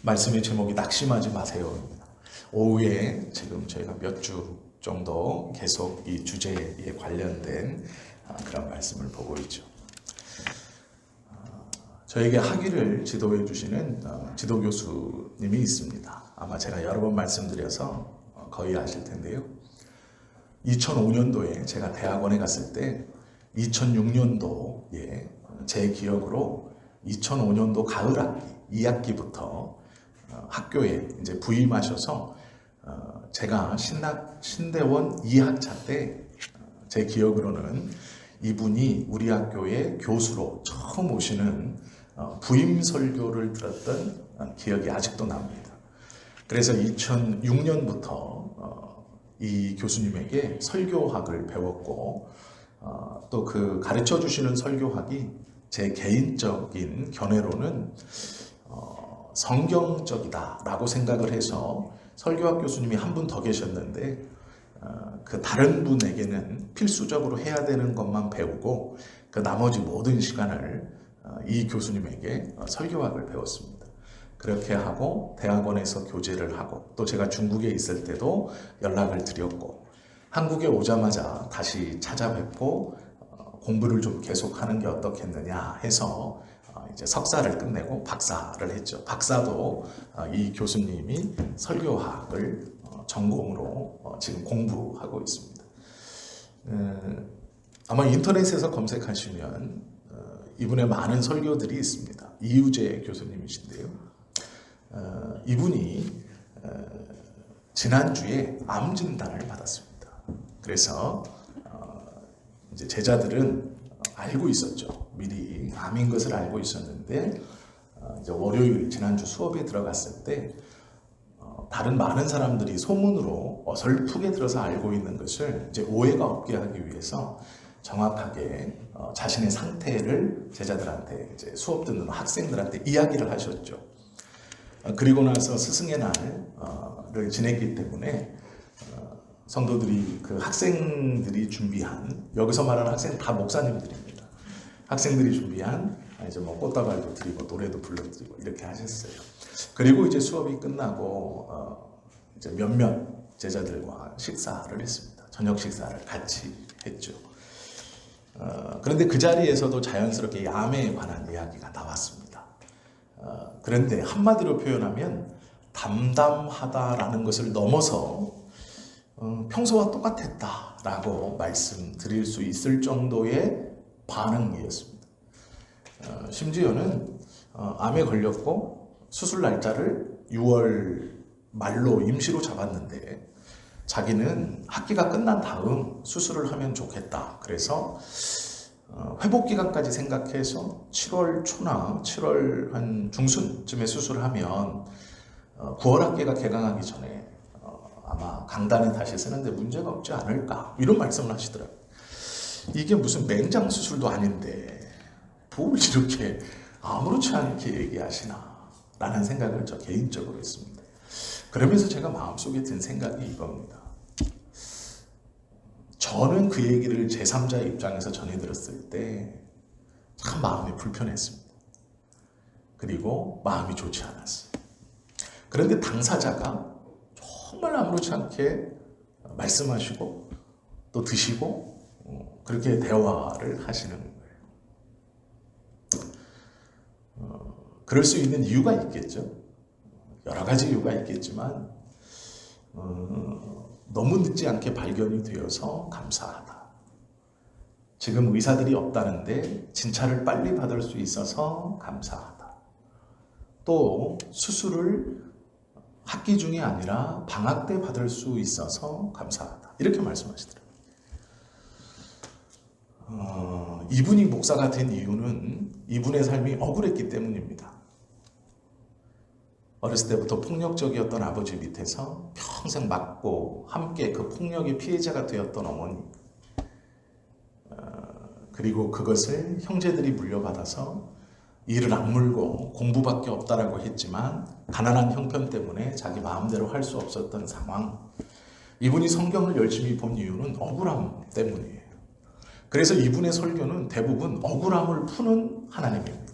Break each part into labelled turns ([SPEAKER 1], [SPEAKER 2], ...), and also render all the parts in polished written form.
[SPEAKER 1] 말씀의 제목이 낙심하지 마세요입니다. 오후에 지금 저희가 몇 주 정도 계속 이 주제에 관련된 그런 말씀을 보고 있죠. 저에게 학위를 지도해 주시는 지도 교수님이 있습니다. 아마 제가 여러 번 말씀드려서 거의 아실 텐데요. 2005년도에 제가 대학원에 갔을 때 2006년도에 제 기억으로 2005년도 가을 학기 2학기부터 학교에 이제 부임하셔서 제가 신대원 2학차 때 제 기억으로는 이분이 우리 학교의 교수로 처음 오시는 부임 설교를 들었던 기억이 아직도 납니다. 그래서 2006년부터 이 교수님에게 설교학을 배웠고 또 그 가르쳐 주시는 설교학이 제 개인적인 견해로는 성경적이다라고 생각을 해서 설교학 교수님이 한 분 더 계셨는데 그 다른 분에게는 필수적으로 해야 되는 것만 배우고 그 나머지 모든 시간을 이 교수님에게 설교학을 배웠습니다. 그렇게 하고 대학원에서 교제를 하고 또 제가 중국에 있을 때도 연락을 드렸고 한국에 오자마자 다시 찾아뵙고 공부를 좀 계속하는 게 어떻겠느냐 해서 이제 석사를 끝내고 박사를 했죠. 박사도 이 교수님이 설교학을 전공으로 지금 공부하고 있습니다. 아마 인터넷에서 검색하시면 이분의 많은 설교들이 있습니다. 이유재 교수님이신데요. 이분이 지난주에 암 진단을 받았습니다. 그래서 이제 제자들은 알고 있었죠. 미리 암인 것을 알고 있었는데 이제 월요일 지난주 수업에 들어갔을 때 다른 많은 사람들이 소문으로 어설프게 들어서 알고 있는 것을 이제 오해가 없게 하기 위해서 정확하게 자신의 상태를 제자들한테 이제 수업 듣는 학생들한테 이야기를 하셨죠. 그리고 나서 스승의 날을 지냈기 때문에 성도들이 그 학생들이 준비한 여기서 말하는 학생 다 목사님들입니다. 학생들이 준비한 이제 뭐 꽃다발도 드리고 노래도 불러드리고 이렇게 하셨어요. 그리고 이제 수업이 끝나고 이제 몇몇 제자들과 식사를 했습니다. 저녁 식사를 같이 했죠. 그런데 그 자리에서도 자연스럽게 암에 관한 이야기가 나왔습니다. 그런데 한마디로 표현하면 담담하다라는 것을 넘어서 평소와 똑같았다라고 말씀드릴 수 있을 정도의 반응이었습니다. 심지어는 암에 걸렸고 수술 날짜를 6월 말로 임시로 잡았는데 자기는 학기가 끝난 다음 수술을 하면 좋겠다. 그래서 회복 기간까지 생각해서 7월 초나 7월 한 중순쯤에 수술하면 9월 학기가 개강하기 전에 아마 강단에 다시 쓰는데 문제가 없지 않을까 이런 말씀을 하시더라고요. 이게 무슨 맹장 수술도 아닌데 뭘 이렇게 아무렇지 않게 얘기하시나 라는 생각을 저 개인적으로 했습니다. 그러면서 제가 마음속에 든 생각이 이겁니다. 저는 그 얘기를 제3자의 입장에서 전해 들었을 때 참 마음이 불편했습니다. 그리고 마음이 좋지 않았어요. 그런데 당사자가 정말 아무렇지 않게 말씀하시고 또 드시고 그렇게 대화를 하시는 거예요. 그럴 수 있는 이유가 있겠죠. 여러 가지 이유가 있겠지만 너무 늦지 않게 발견이 되어서 감사하다. 지금 의사들이 없다는데 진찰을 빨리 받을 수 있어서 감사하다. 또 수술을 학기 중이 아니라 방학 때 받을 수 있어서 감사하다. 이렇게 말씀하시더라고요. 이분이 목사가 된 이유는 이분의 삶이 억울했기 때문입니다. 어렸을 때부터 폭력적이었던 아버지 밑에서 평생 맞고 함께 그 폭력의 피해자가 되었던 어머니, 그리고 그것을 형제들이 물려받아서 이를 악물고 공부밖에 없다라고 했지만 가난한 형편 때문에 자기 마음대로 할 수 없었던 상황. 이분이 성경을 열심히 본 이유는 억울함 때문이에요. 그래서 이분의 설교는 대부분 억울함을 푸는 하나님입니다.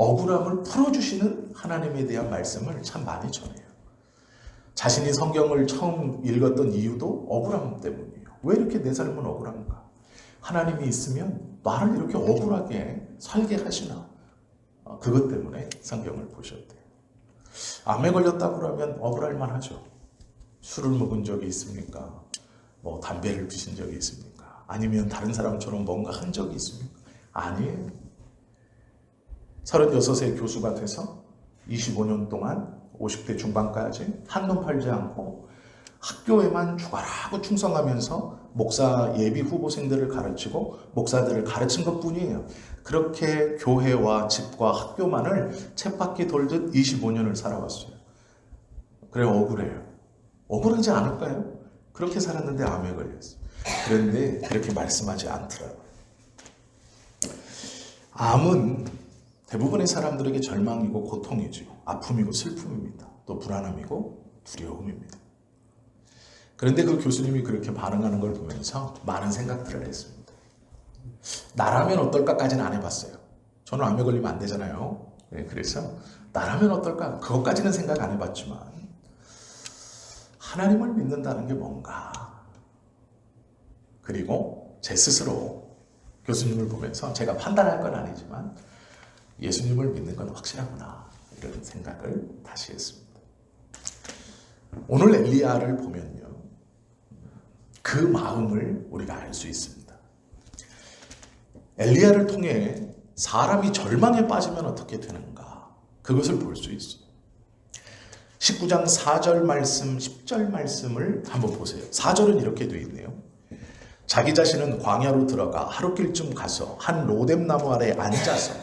[SPEAKER 1] 억울함을 풀어주시는 하나님에 대한 말씀을 참 많이 전해요. 자신이 성경을 처음 읽었던 이유도 억울함 때문이에요. 왜 이렇게 내 삶은 억울한가? 하나님이 있으면 나를 이렇게 억울하게 살게 하시나? 그것 때문에 성경을 보셨대요. 암에 걸렸다고 그러면 억울할 만하죠. 술을 먹은 적이 있습니까? 뭐 담배를 피신 적이 있습니까? 아니면 다른 사람처럼 뭔가 한 적이 있습니까? 아니에요. 36세 교수가 돼서 25년 동안 50대 중반까지 한눈 팔지 않고 학교에만 죽어라고 충성하면서 목사 예비 후보생들을 가르치고 목사들을 가르친 것뿐이에요. 그렇게 교회와 집과 학교만을 쳇바퀴 돌듯 25년을 살아왔어요. 그래 억울해요. 억울하지 않을까요? 그렇게 살았는데 암에 걸렸어요. 그런데 그렇게 말씀하지 않더라고요. 암은 대부분의 사람들에게 절망이고 고통이죠. 아픔이고 슬픔입니다. 또 불안함이고 두려움입니다. 그런데 그 교수님이 그렇게 반응하는 걸 보면서 많은 생각들을 했습니다. 나라면 어떨까까지는 안 해봤어요. 저는 암에 걸리면 안 되잖아요. 그래서 나라면 어떨까? 그것까지는 생각 안 해봤지만 하나님을 믿는다는 게 뭔가? 그리고 제 스스로 교수님을 보면서 제가 판단할 건 아니지만 예수님을 믿는 건 확실하구나 이런 생각을 다시 했습니다. 오늘 엘리야를 보면요. 그 마음을 우리가 알 수 있습니다. 엘리야를 통해 사람이 절망에 빠지면 어떻게 되는가 그것을 볼 수 있어요. 19장 4절 말씀, 10절 말씀을 한번 보세요. 4절은 이렇게 되어 있네요. 자기 자신은 광야로 들어가 하룻길쯤 가서 한 로뎀나무 아래 앉아서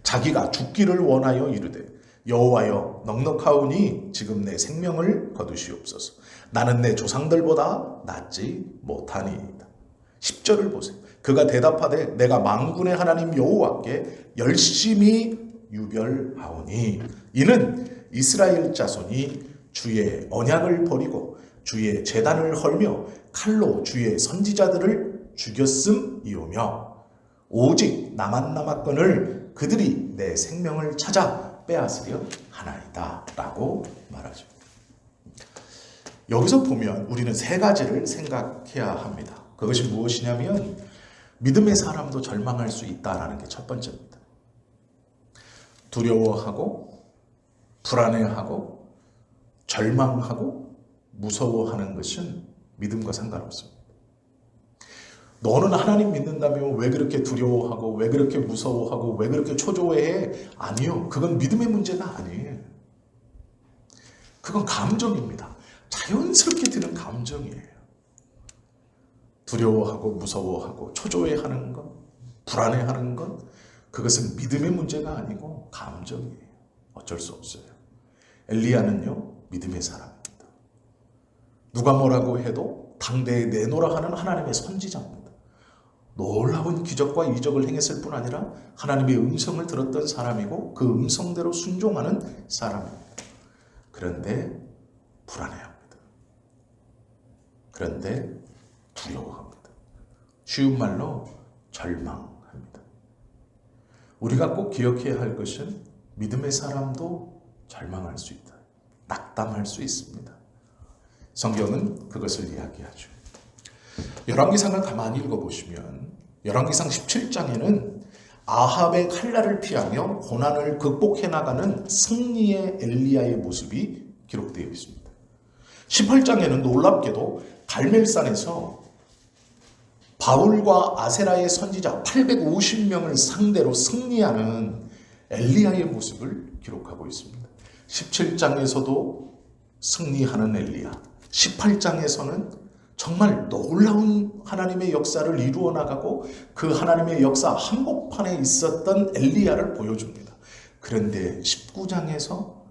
[SPEAKER 1] 자기가 죽기를 원하여 이르되 여호와여 넉넉하오니 지금 내 생명을 거두시옵소서. 나는 내 조상들보다 낫지 못하니이다. 10절을 보세요. 그가 대답하되 내가 만군의 하나님 여호와께 열심히 유별하오니 이는 이스라엘 자손이 주의 언약을 버리고 주의 제단을 헐며 칼로 주의 선지자들을 죽였음이오며 오직 나만 남았거늘 그들이 내 생명을 찾아 빼앗으려 하나이다 라고 말하죠. 여기서 보면 우리는 세 가지를 생각해야 합니다. 그것이 무엇이냐면 믿음의 사람도 절망할 수 있다는 게 첫 번째입니다. 두려워하고 불안해하고 절망하고 무서워하는 것은 믿음과 상관없습니다. 너는 하나님 믿는다며 왜 그렇게 두려워하고 왜 그렇게 무서워하고 왜 그렇게 초조해해? 아니요. 그건 믿음의 문제가 아니에요. 그건 감정입니다. 자연스럽게 드는 감정이에요. 두려워하고 무서워하고 초조해하는 것, 불안해하는 것, 그것은 믿음의 문제가 아니고 감정이에요. 어쩔 수 없어요. 엘리야는요, 믿음의 사람입니다. 누가 뭐라고 해도 당대에 내노라 하는 하나님의 선지자입니다. 놀라운 기적과 이적을 행했을 뿐 아니라 하나님의 음성을 들었던 사람이고 그 음성대로 순종하는 사람입니다. 그런데 불안해합니다. 그런데 두려워합니다. 쉬운 말로 절망합니다. 우리가 꼭 기억해야 할 것은 믿음의 사람도 절망할 수 있다. 낙담할 수 있습니다. 성경은 그것을 이야기하죠. 열왕기상을 가만히 읽어보시면 열왕기상 17장에는 아합의 칼날을 피하며 고난을 극복해 나가는 승리의 엘리야의 모습이 기록되어 있습니다. 18장에는 놀랍게도 갈멜산에서 바울과 아세라의 선지자 850명을 상대로 승리하는 엘리야의 모습을 기록하고 있습니다. 17장에서도 승리하는 엘리야, 18장에서는 정말 놀라운 하나님의 역사를 이루어 나가고 그 하나님의 역사 한복판에 있었던 엘리야를 보여줍니다. 그런데 19장에서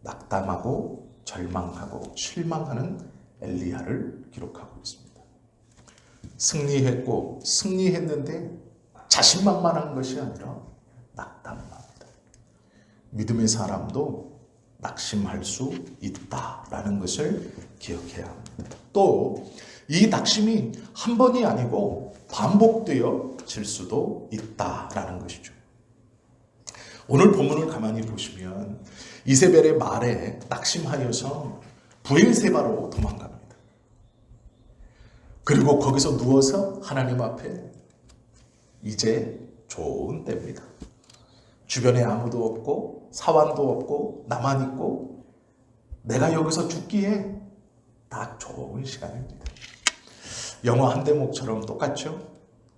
[SPEAKER 1] 낙담하고 절망하고 실망하는 엘리야를 기록하고 있습니다. 승리했는데 자신만만한 것이 아니라 낙담합니다. 믿음의 사람도 낙심할 수 있다라는 것을 기억해야 합니다. 또 이 낙심이 한 번이 아니고 반복되어질 수도 있다라는 것이죠. 오늘 본문을 가만히 보시면 이세벨의 말에 낙심하여서 브엘세바로 도망갑니다. 그리고 거기서 누워서 하나님 앞에 이제 좋은 때입니다. 주변에 아무도 없고 사환도 없고 나만 있고 내가 여기서 죽기에 딱 좋은 시간입니다. 영화 한 대목처럼 똑같죠?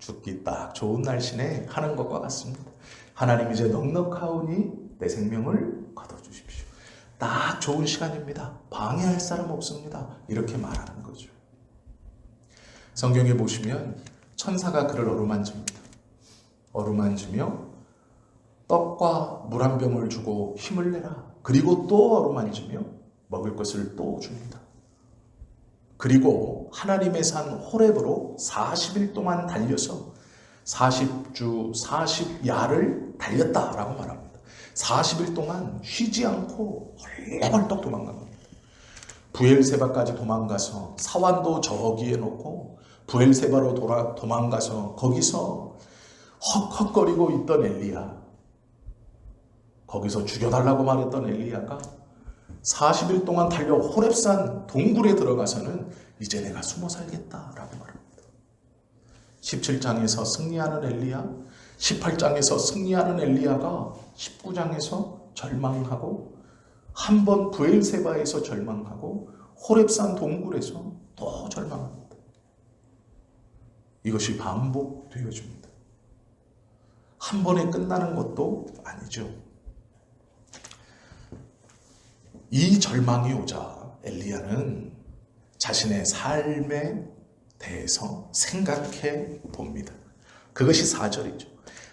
[SPEAKER 1] 죽기 딱 좋은 날씨네 하는 것과 같습니다. 하나님 이제 넉넉하오니 내 생명을 거둬주십시오. 딱 좋은 시간입니다. 방해할 사람 없습니다. 이렇게 말하는 거죠. 성경에 보시면 천사가 그를 어루만집니다. 어루만지며 떡과 물 한 병을 주고 힘을 내라. 그리고 또 어루만지며 먹을 것을 또 줍니다. 그리고 하나님의 산 호렙으로 40일 동안 달려서 40주 40야를 달렸다라고 말합니다. 40일 동안 쉬지 않고 헐레벌떡 도망갑니다. 브엘세바까지 도망가서 사환도 저기에 놓고 브엘세바로 도망가서 거기서 헉헉거리고 있던 엘리야, 거기서 죽여달라고 말했던 엘리야가 40일 동안 달려 호렙산 동굴에 들어가서는 이제 내가 숨어 살겠다라고 말합니다. 17장에서 승리하는 엘리야, 18장에서 승리하는 엘리야가 19장에서 절망하고 한 번 브엘세바에서 절망하고 호렙산 동굴에서 또 절망합니다. 이것이 반복되어집니다. 한 번에 끝나는 것도 아니죠. 이 절망이 오자 엘리야는 자신의 삶에 대해서 생각해 봅니다. 그것이 4절이죠.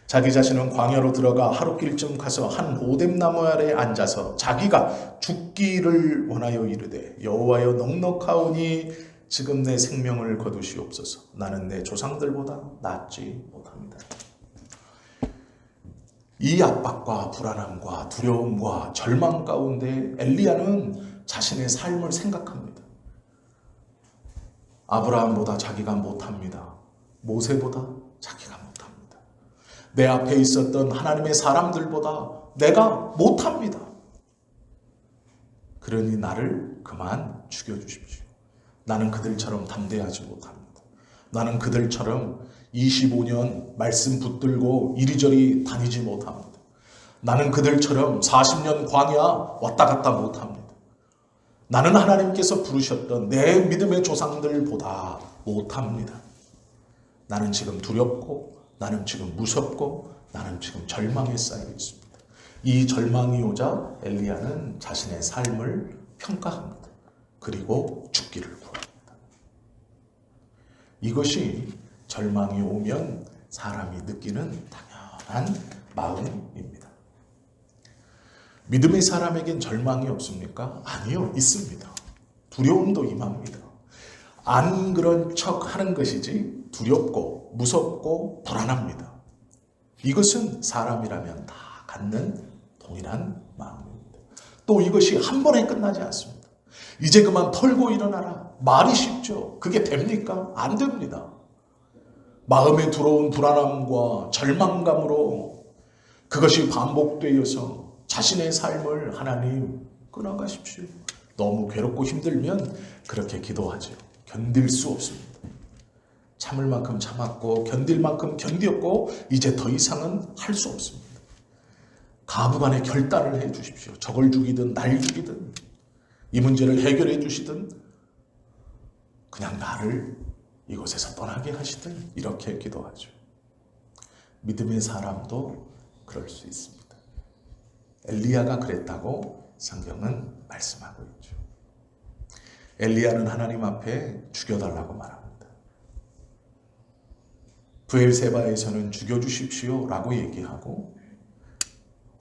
[SPEAKER 1] 자기 자신은 광야로 들어가 하룻길쯤 가서 한 오뎀나무 아래에 앉아서 자기가 죽기를 원하여 이르되 여호와여 넉넉하오니 지금 내 생명을 거두시옵소서. 나는 내 조상들보다 낫지 못합니다. 이 압박과 불안함과 두려움과 절망 가운데 엘리야는 자신의 삶을 생각합니다. 아브라함보다 자기가 못합니다. 모세보다 자기가 못합니다. 내 앞에 있었던 하나님의 사람들보다 내가 못합니다. 그러니 나를 그만 죽여주십시오. 나는 그들처럼 담대하지 못합니다. 나는 그들처럼 25년 말씀 붙들고 이리저리 다니지 못합니다. 나는 그들처럼 40년 광야 왔다 갔다 못합니다. 나는 하나님께서 부르셨던 내 믿음의 조상들보다 못합니다. 나는 지금 두렵고 나는 지금 무섭고 나는 지금 절망에 쌓여 있습니다. 이 절망이 오자 엘리야는 자신의 삶을 평가합니다. 그리고 죽기를 구합니다. 이것이 절망이 오면 사람이 느끼는 당연한 마음입니다. 믿음의 사람에겐 절망이 없습니까? 아니요, 있습니다. 두려움도 임합니다. 안 그런 척 하는 것이지 두렵고 무섭고 불안합니다. 이것은 사람이라면 다 갖는 동일한 마음입니다. 또 이것이 한 번에 끝나지 않습니다. 이제 그만 털고 일어나라. 말이 쉽죠. 그게 됩니까? 안 됩니다. 마음에 들어온 불안함과 절망감으로 그것이 반복되어서 자신의 삶을 하나님 끊어가십시오. 너무 괴롭고 힘들면 그렇게 기도하죠. 견딜 수 없습니다. 참을 만큼 참았고 견딜 만큼 견디었고 이제 더 이상은 할 수 없습니다. 가부간에 결단을 해 주십시오. 저걸 죽이든 날 죽이든 이 문제를 해결해 주시든 그냥 나를 이곳에서 떠나게 하시든 이렇게 기도하죠. 믿음의 사람도 그럴 수 있습니다. 엘리야가 그랬다고 성경은 말씀하고 있죠. 엘리야는 하나님 앞에 죽여달라고 말합니다. 브엘세바에서는 죽여주십시오 라고 얘기하고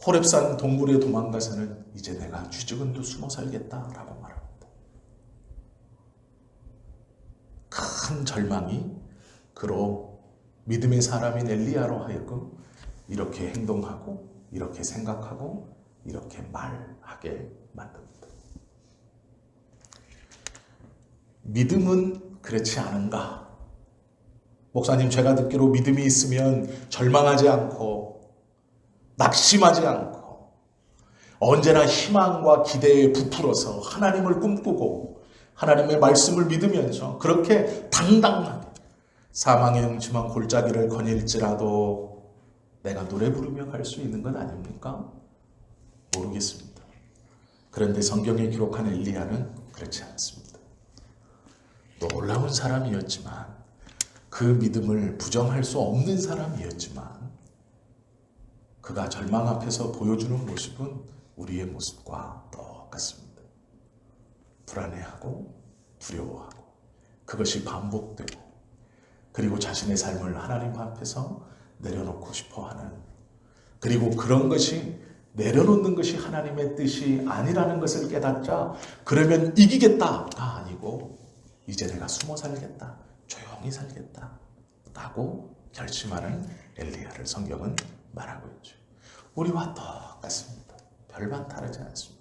[SPEAKER 1] 호렙산 동굴에 도망가서는 이제 내가 쥐죽은도 숨어 살겠다라고 말합니다. 큰 절망이 그로 믿음의 사람인 엘리야로 하여금 이렇게 행동하고 이렇게 생각하고 이렇게 말하게 만듭니다. 믿음은 그렇지 않은가? 목사님, 제가 듣기로 믿음이 있으면 절망하지 않고 낙심하지 않고 언제나 희망과 기대에 부풀어서 하나님을 꿈꾸고 하나님의 말씀을 믿으면서 그렇게 당당하게 사망의 음침한 골짜기를 거닐지라도 내가 노래 부르며 갈 수 있는 것 아닙니까? 모르겠습니다. 그런데 성경에 기록한 엘리야는 그렇지 않습니다. 놀라운 사람이었지만 그 믿음을 부정할 수 없는 사람이었지만 그가 절망 앞에서 보여주는 모습은 우리의 모습과 똑같습니다. 불안해하고 두려워하고 그것이 반복되고 그리고 자신의 삶을 하나님 앞에서 내려놓고 싶어하는, 그리고 그런 것이 내려놓는 것이 하나님의 뜻이 아니라는 것을 깨닫자 그러면 이기겠다가 아니고 이제 내가 숨어 살겠다, 조용히 살겠다 라고 결심하는 엘리야를 성경은 말하고 있죠. 우리와 똑같습니다. 별반 다르지 않습니다.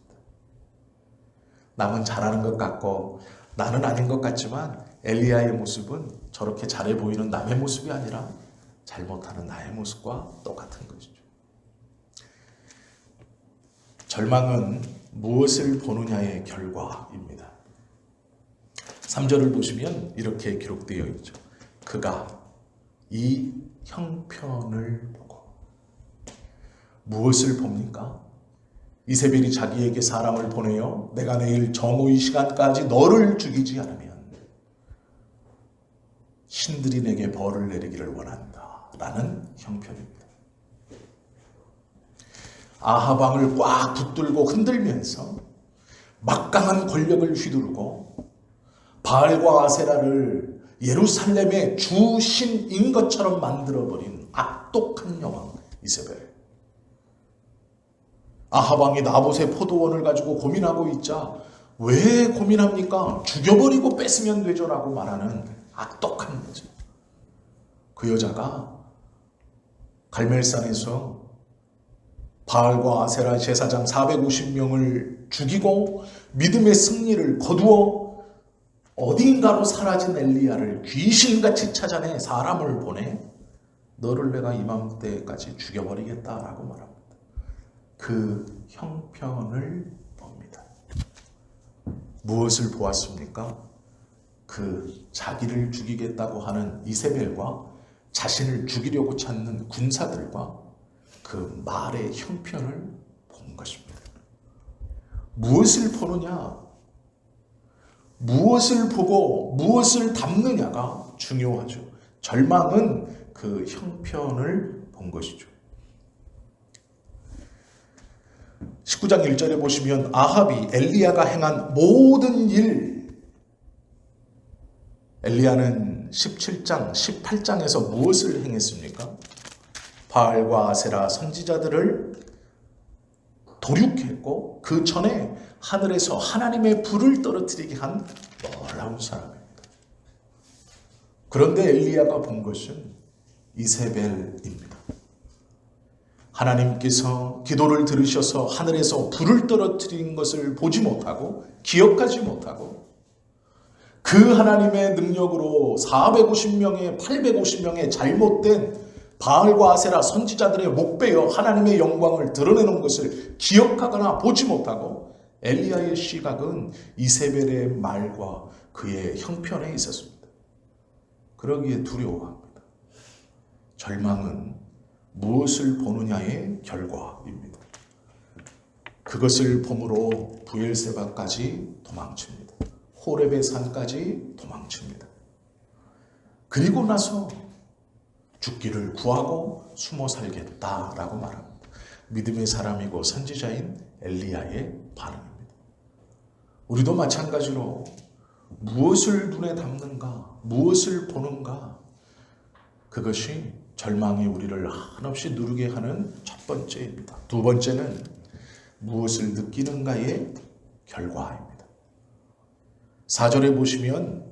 [SPEAKER 1] 남은 잘하는 것 같고 나는 아닌 것 같지만 엘리야의 모습은 저렇게 잘해 보이는 남의 모습이 아니라 잘못하는 나의 모습과 똑같은 것이죠. 절망은 무엇을 보느냐의 결과입니다. 3절을 보시면 이렇게 기록되어 있죠. 그가 이 형편을 보고. 무엇을 봅니까? 이세벨이 자기에게 사람을 보내어 내가 내일 정오의 시간까지 너를 죽이지 않으면 신들이 내게 벌을 내리기를 원한다 라는 형편입니다. 아합 왕을 꽉 붙들고 흔들면서 막강한 권력을 휘두르고 바알과 아세라를 예루살렘의 주신인 것처럼 만들어버린 악독한 여왕 이세벨. 아합 왕이 나봇의 포도원을 가지고 고민하고 있자 왜 고민합니까? 죽여버리고 뺏으면 되죠 라고 말하는 악독한 여자. 그 여자가 갈멜산에서 바알과 아세라 제사장 450명을 죽이고 믿음의 승리를 거두어 어딘가로 사라진 엘리야를 귀신같이 찾아내 사람을 보내 너를 내가 이맘때까지 죽여버리겠다라고 말합니다. 그 형편을 봅니다. 무엇을 보았습니까? 그 자기를 죽이겠다고 하는 이세벨과 자신을 죽이려고 찾는 군사들과 그 말의 형편을 본 것입니다. 무엇을 보느냐, 무엇을 보고 무엇을 담느냐가 중요하죠. 절망은 그 형편을 본 것이죠. 19장 1절에 보시면 아합이 엘리야가 행한 모든 일, 엘리야는 17장, 18장에서 무엇을 행했습니까? 바알과 아세라 선지자들을 도륙했고 그 전에 하늘에서 하나님의 불을 떨어뜨리게 한 놀라운 사람입니다. 그런데 엘리야가 본 것은 이세벨입니다. 하나님께서 기도를 들으셔서 하늘에서 불을 떨어뜨린 것을 보지 못하고 기억하지 못하고 그 하나님의 능력으로 450명의 850명의 잘못된 바알과 아세라 선지자들의 목베어 하나님의 영광을 드러내는 것을 기억하거나 보지 못하고 엘리야의 시각은 이세벨의 말과 그의 형편에 있었습니다. 그러기에 두려워합니다. 절망은 무엇을 보느냐의 결과입니다. 그것을 보므로 부엘세바까지 도망칩니다. 호렙의 산까지 도망칩니다. 그리고 나서 죽기를 구하고 숨어 살겠다라고 말합니다. 믿음의 사람이고 선지자인 엘리야의 반응입니다. 우리도 마찬가지로 무엇을 눈에 담는가, 무엇을 보는가, 그것이 절망이 우리를 한없이 누르게 하는 첫 번째입니다. 두 번째는 무엇을 느끼는가의 결과입니다. 4절에 보시면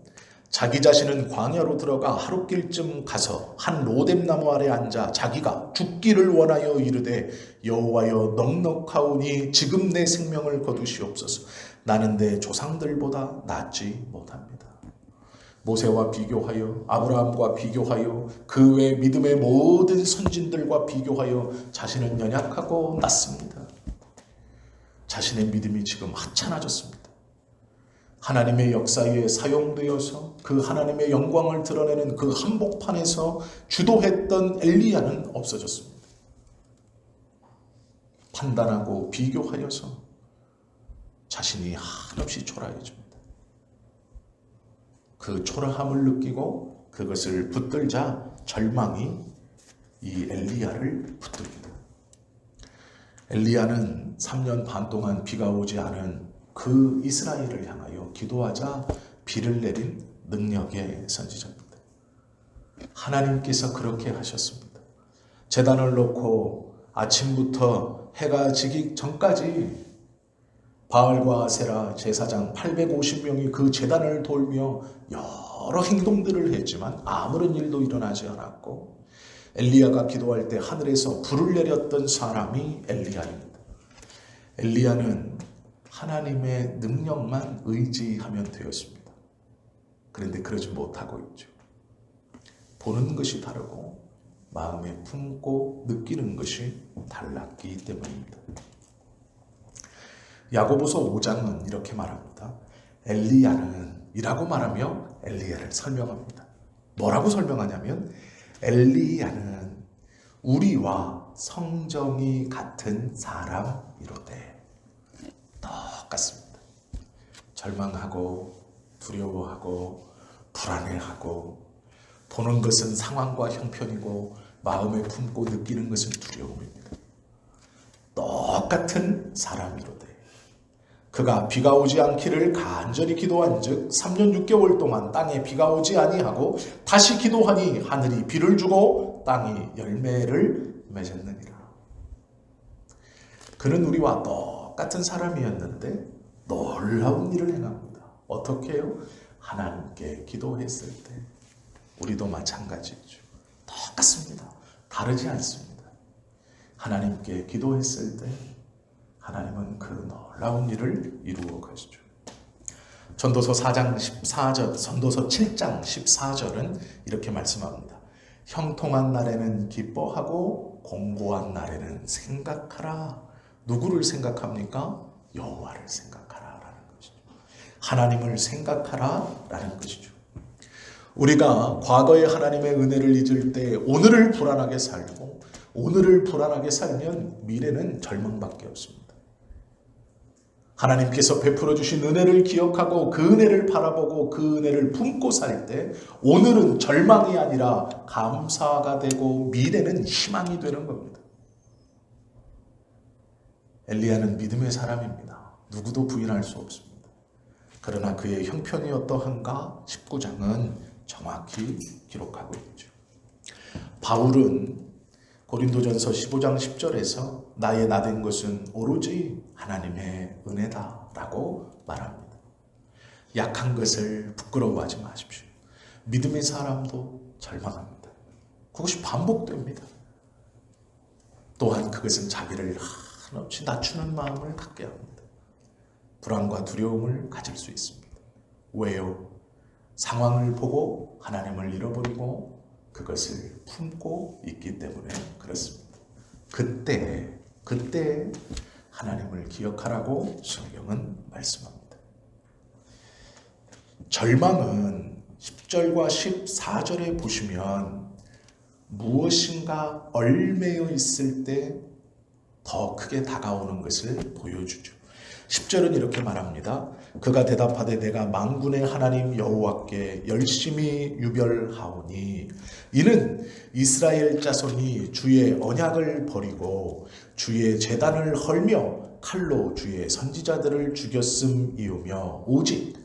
[SPEAKER 1] 자기 자신은 광야로 들어가 하룻길쯤 가서 한 로뎀나무 아래 앉아 자기가 죽기를 원하여 이르되 여호와여 넉넉하오니 지금 내 생명을 거두시옵소서. 나는 내 조상들보다 낫지 못합니다. 모세와 비교하여, 아브라함과 비교하여, 그 외 믿음의 모든 선진들과 비교하여 자신은 연약하고 낮습니다. 자신의 믿음이 지금 하찮아졌습니다. 하나님의 역사에 사용되어서 그 하나님의 영광을 드러내는 그 한복판에서 주도했던 엘리야는 없어졌습니다. 판단하고 비교하여서 자신이 한없이 초라해집니다. 그 초라함을 느끼고 그것을 붙들자 절망이 이 엘리야를 붙듭니다. 엘리야는 3년 반 동안 비가 오지 않은 그 이스라엘을 향하여 기도하자 비를 내린 능력의 선지자입니다. 하나님께서 그렇게 하셨습니다. 제단을 놓고 아침부터 해가 지기 전까지 바알과 아세라 제사장 850명이 그 제단을 돌며 여러 행동들을 했지만 아무런 일도 일어나지 않았고, 엘리야가 기도할 때 하늘에서 불을 내렸던 사람이 엘리야입니다. 엘리야는 하나님의 능력만 의지하면 되었습니다. 그런데 그러지 못하고 있죠. 보는 것이 다르고 마음에 품고 느끼는 것이 달랐기 때문입니다. 야고보서 5장은 이렇게 말합니다. 엘리야는 이라고 말하며 엘리야를 설명합니다. 뭐라고 설명하냐면 엘리야는 우리와 성정이 같은 사람이로되. 똑같습니다. 절망하고 두려워하고 불안해하고 보는 것은 상황과 형편이고 마음에 품고 느끼는 것은 두려움입니다. 똑같은 사람이로되 그가 비가 오지 않기를 간절히 기도한 즉 3년 6개월 동안 땅에 비가 오지 아니하고 다시 기도하니 하늘이 비를 주고 땅이 열매를 맺었느니라. 그는 우리와 똑같은 사람이었는데 놀라운 일을 행합니다. 어떻게 해요? 하나님께 기도했을 때 우리도 마찬가지죠. 똑같습니다. 다르지 않습니다. 하나님께 기도했을 때 하나님은 그 놀라운 일을 이루어 가시죠. 전도서 4장 14절, 전도서 7장 14절은 이렇게 말씀합니다. 형통한 날에는 기뻐하고 공고한 날에는 생각하라. 누구를 생각합니까? 여호와를 생각하라라는 것이죠. 하나님을 생각하라라는 것이죠. 우리가 과거의 하나님의 은혜를 잊을 때 오늘을 불안하게 살고 오늘을 불안하게 살면 미래는 절망밖에 없습니다. 하나님께서 베풀어 주신 은혜를 기억하고 그 은혜를 바라보고 그 은혜를 품고 살 때 오늘은 절망이 아니라 감사가 되고 미래는 희망이 되는 겁니다. 엘리야는 믿음의 사람입니다. 누구도 부인할 수 없습니다. 그러나 그의 형편이 어떠한가 19장은 정확히 기록하고 있죠. 바울은 고린도전서 15장 10절에서 나의 나된 것은 오로지 하나님의 은혜다라고 말합니다. 약한 것을 부끄러워하지 마십시오. 믿음의 사람도 절망합니다. 그것이 반복됩니다. 또한 그것은 자기를 한없이 낮추는 마음을 갖게 합니다. 불안과 두려움을 가질 수 있습니다. 왜요? 상황을 보고 하나님을 잃어버리고 그것을 품고 있기 때문에 그렇습니다. 그때 하나님을 기억하라고 성경은 말씀합니다. 절망은 10절과 14절에 보시면 무엇인가 얽매여 있을 때 더 크게 다가오는 것을 보여주죠. 10절은 이렇게 말합니다. 그가 대답하되 내가 만군의 하나님 여호와께 열심히 유별하오니 이는 이스라엘 자손이 주의 언약을 버리고 주의 제단을 헐며 칼로 주의 선지자들을 죽였음이오며 오직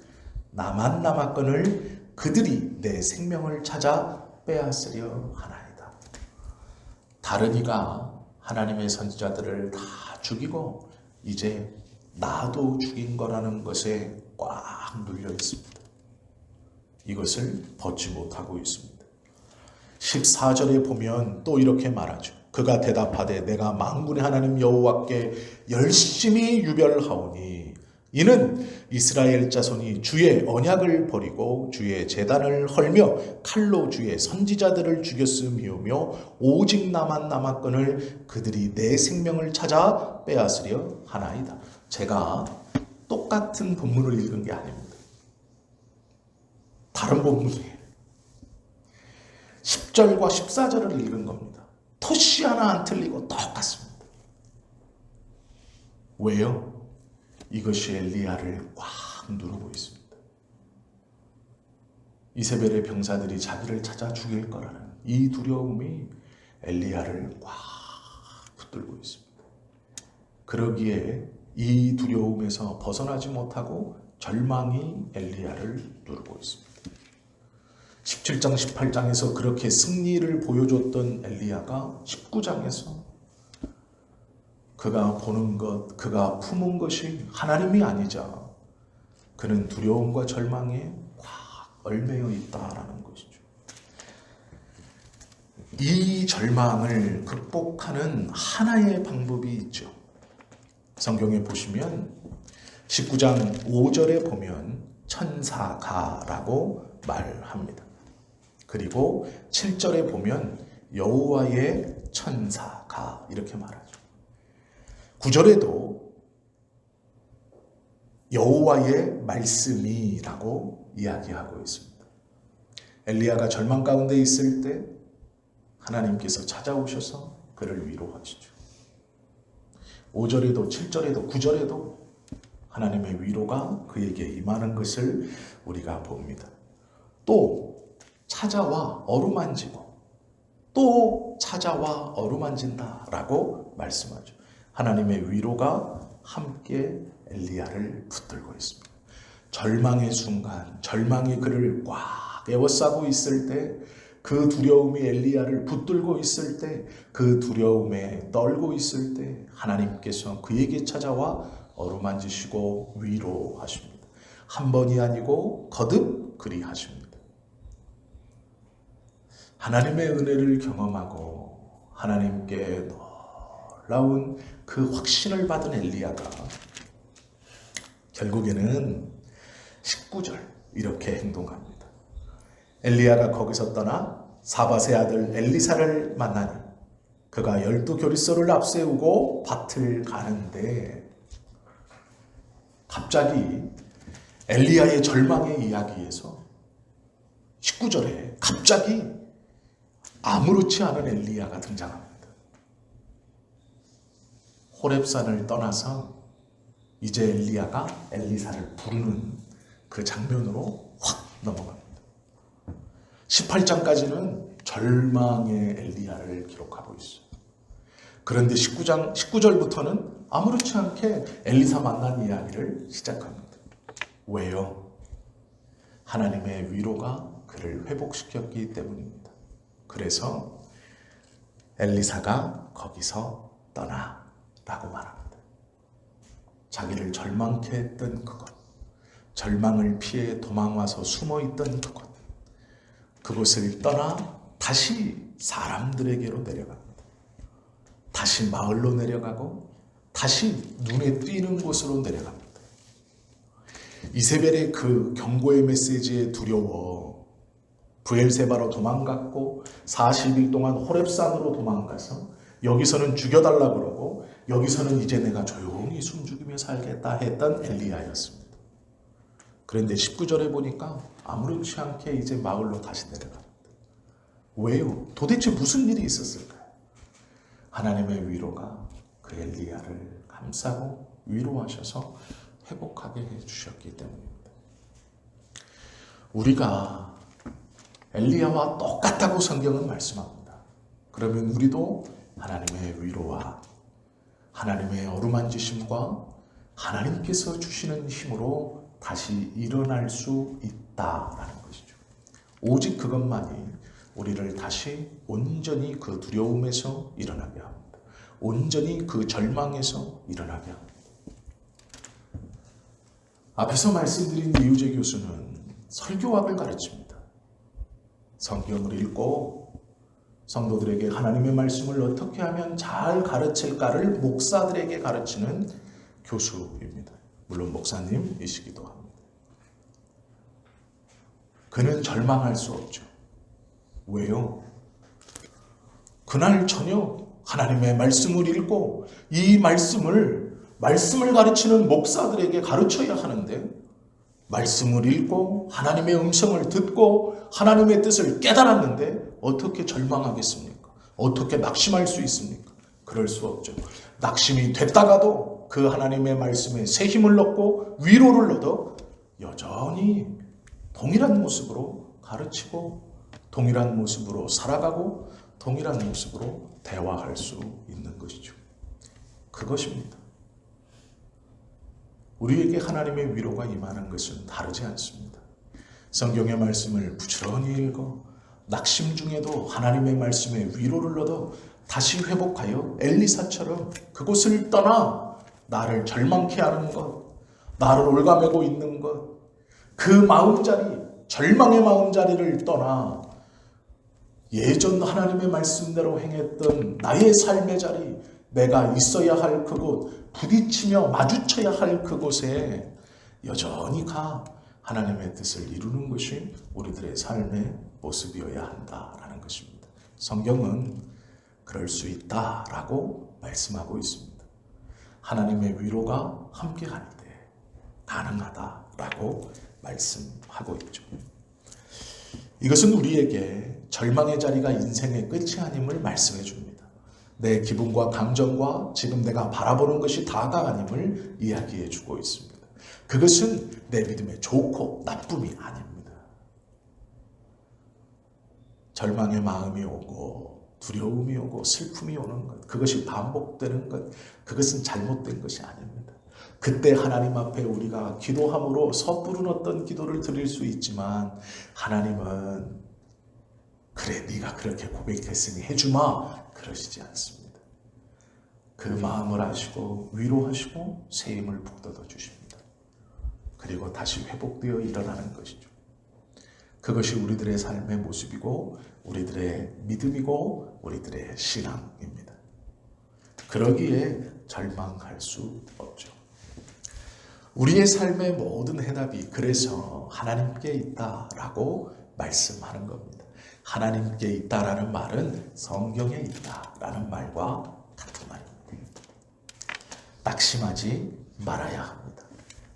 [SPEAKER 1] 나만 남았거늘 그들이 내 생명을 찾아 빼앗으려 하나이다. 다른 이가 하나님의 선지자들을 다 죽이고 이제 나도 죽인 거라는 것에 꽉 눌려 있습니다. 이것을 벗지 못하고 있습니다. 14절에 보면 또 이렇게 말하죠. 그가 대답하되 내가 만군의 하나님 여호와께 열심히 유별하오니 이는 이스라엘 자손이 주의 언약을 버리고 주의 제단을 헐며 칼로 주의 선지자들을 죽였음이오며 오직 나만 남았거늘 그들이 내 생명을 찾아 빼앗으려 하나이다. 제가 똑같은 본문을 읽은 게 아닙니다. 다른 본문이에요. 10절과 14절을 읽은 겁니다. 토시 하나 안 틀리고 똑같습니다. 왜요? 이것이 엘리야를 꽉 누르고 있습니다. 이세벨의 병사들이 자기를 찾아 죽일 거라는 이 두려움이 엘리야를 꽉 붙들고 있습니다. 그러기에 이 두려움에서 벗어나지 못하고 절망이 엘리야를 누르고 있습니다. 17장 18장에서 그렇게 승리를 보여줬던 엘리야가 19장에서 그가 보는 것, 그가 품은 것이 하나님이 아니자 그는 두려움과 절망에 꽉 얽매여 있다라는 것이죠. 이 절망을 극복하는 하나의 방법이 있죠. 성경에 보시면 19장 5절에 보면 천사가라고 말합니다. 그리고 7절에 보면 여호와의 천사가 이렇게 말하죠. 9절에도 여호와의 말씀이라고 이야기하고 있습니다. 엘리야가 절망 가운데 있을 때 하나님께서 찾아오셔서 그를 위로하시죠. 5절에도 7절에도 9절에도 하나님의 위로가 그에게 임하는 것을 우리가 봅니다. 또 찾아와 어루만지고 또 찾아와 어루만진다라고 말씀하죠. 하나님의 위로가 함께 엘리야를 붙들고 있습니다. 절망의 순간, 절망이 그를 꽉 에워싸고 있을 때, 그 두려움이 엘리야를 붙들고 있을 때, 그 두려움에 떨고 있을 때 하나님께서 그에게 찾아와 어루만지시고 위로하십니다. 한 번이 아니고 거듭 그리하십니다. 하나님의 은혜를 경험하고 하나님께 놀라운 그 확신을 받은 엘리야가 결국에는 19절 이렇게 행동합니다. 엘리야가 거기서 떠나 사밧의 아들 엘리사를 만나니 그가 12교리소를 앞세우고 밭을 가는데 갑자기 엘리야의 절망의 이야기에서 19절에 갑자기 아무렇지 않은 엘리야가 등장합니다. 호렙산을 떠나서 이제 엘리야가 엘리사를 부르는 그 장면으로 확 넘어갑니다. 18장까지는 절망의 엘리야를 기록하고 있어요. 그런데 19절부터는 아무렇지 않게 엘리사 만난 이야기를 시작합니다. 왜요? 하나님의 위로가 그를 회복시켰기 때문입니다. 그래서 엘리사가 거기서 떠나라고 말합니다. 자기를 절망케 했던 그곳, 절망을 피해 도망와서 숨어있던 그곳, 그곳을 떠나 다시 사람들에게로 내려갑니다. 다시 마을로 내려가고 다시 눈에 띄는 곳으로 내려갑니다. 이세벨의 그 경고의 메시지에 두려워 브엘세바로 도망갔고 40일 동안 호렙산으로 도망가서 여기서는 죽여달라 그러고 여기서는 이제 내가 조용히 숨죽이며 살겠다 했던 엘리야였습니다. 그런데 19절에 보니까 아무렇지 않게 이제 마을로 다시 내려갑니다. 왜요? 도대체 무슨 일이 있었을까요? 하나님의 위로가 그 엘리야를 감싸고 위로하셔서 회복하게 해주셨기 때문입니다. 우리가 엘리야와 똑같다고 성경은 말씀합니다. 그러면 우리도 하나님의 위로와 하나님의 어루만지심과 하나님께서 주시는 힘으로 다시 일어날 수 있다라는 것이죠. 오직 그것만이 우리를 다시 온전히 그 두려움에서 일어나게 합니다. 온전히 그 절망에서 일어나게 합니다. 앞에서 말씀드린 이우재 교수는 설교학을 가르칩니다. 성경을 읽고 성도들에게 하나님의 말씀을 어떻게 하면 잘 가르칠까를 목사들에게 가르치는 교수입니다. 물론 목사님이시기도 합니다. 그는 절망할 수 없죠. 왜요? 그날 저녁 하나님의 말씀을 읽고 이 말씀을 가르치는 목사들에게 가르쳐야 하는데, 말씀을 읽고 하나님의 음성을 듣고 하나님의 뜻을 깨달았는데 어떻게 절망하겠습니까? 어떻게 낙심할 수 있습니까? 그럴 수 없죠. 낙심이 됐다가도 그 하나님의 말씀에 새 힘을 얻고 위로를 얻어 여전히 동일한 모습으로 가르치고 동일한 모습으로 살아가고 동일한 모습으로 대화할 수 있는 것이죠. 그것입니다. 우리에게 하나님의 위로가 임하는 것은 다르지 않습니다. 성경의 말씀을 부지런히 읽어 낙심 중에도 하나님의 말씀에 위로를 얻어 다시 회복하여 엘리사처럼 그곳을 떠나 나를 절망케 하는 것, 나를 올가매고 있는 것, 그 마음자리, 절망의 마음자리를 떠나 예전 하나님의 말씀대로 행했던 나의 삶의 자리, 내가 있어야 할 그곳, 부딪히며 마주쳐야 할 그곳에 여전히 가 하나님의 뜻을 이루는 것이 우리들의 삶의 모습이어야 한다라는 것입니다. 성경은 그럴 수 있다라고 말씀하고 있습니다. 하나님의 위로가 함께할 때 가능하다라고 말씀하고 있죠. 이것은 우리에게 절망의 자리가 인생의 끝이 아님을 말씀해 줍니다. 내 기분과 감정과 지금 내가 바라보는 것이 다가 아님을 이야기해 주고 있습니다. 그것은 내 믿음의 좋고 나쁨이 아닙니다. 절망의 마음이 오고 두려움이 오고 슬픔이 오는 것, 그것이 반복되는 것, 그것은 잘못된 것이 아닙니다. 그때 하나님 앞에 우리가 기도함으로 섣부른 어떤 기도를 드릴 수 있지만, 하나님은 그래 네가 그렇게 고백했으니 해주마 그러시지 않습니다. 그 마음을 아시고 위로하시고 새 힘을 북돋워 주십니다. 그리고 다시 회복되어 일어나는 것이죠. 그것이 우리들의 삶의 모습이고 우리들의 믿음이고 우리들의 신앙입니다. 그러기에 절망할 수 없죠. 우리의 삶의 모든 해답이 그래서 하나님께 있다라고 말씀하는 겁니다. 하나님께 있다라는 말은 성경에 있다라는 말과 같은 말입니다. 낙심하지 말아야 합니다.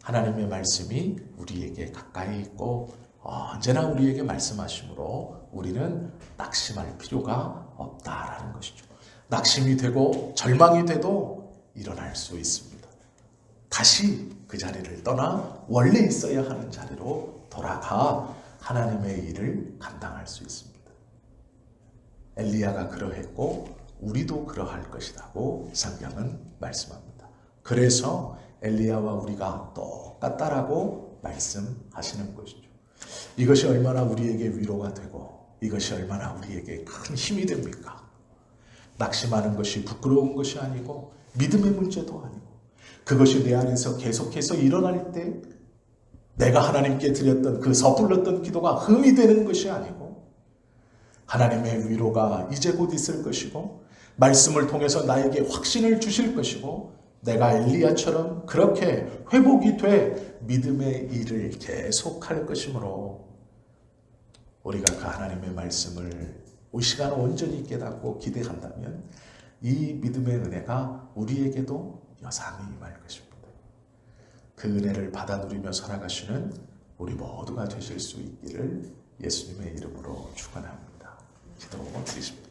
[SPEAKER 1] 하나님의 말씀이 우리에게 가까이 있고 언제나 우리에게 말씀하시므로 우리는 낙심할 필요가 없다라는 것이죠. 낙심이 되고 절망이 돼도 일어날 수 있습니다. 다시 그 자리를 떠나 원래 있어야 하는 자리로 돌아가 하나님의 일을 감당할 수 있습니다. 엘리야가 그러했고 우리도 그러할 것이라고 성경은 말씀합니다. 그래서 엘리야와 우리가 똑같다라고 말씀하시는 것이죠. 이것이 얼마나 우리에게 위로가 되고 이것이 얼마나 우리에게 큰 힘이 됩니까? 낙심하는 것이 부끄러운 것이 아니고 믿음의 문제도 아니고 그것이 내 안에서 계속해서 일어날 때 내가 하나님께 드렸던 그 섣불렀던 기도가 흠이 되는 것이 아니고 하나님의 위로가 이제 곧 있을 것이고 말씀을 통해서 나에게 확신을 주실 것이고 내가 엘리야처럼 그렇게 회복이 돼 믿음의 일을 계속할 것이므로 우리가 그 하나님의 말씀을 이 시간 온전히 깨닫고 기대한다면 이 믿음의 은혜가 우리에게도 여상히 임할 것입니다. 그 은혜를 받아 누리며 살아가시는 우리 모두가 되실 수 있기를 예수님의 이름으로 축원합니다. 기도드리십니다.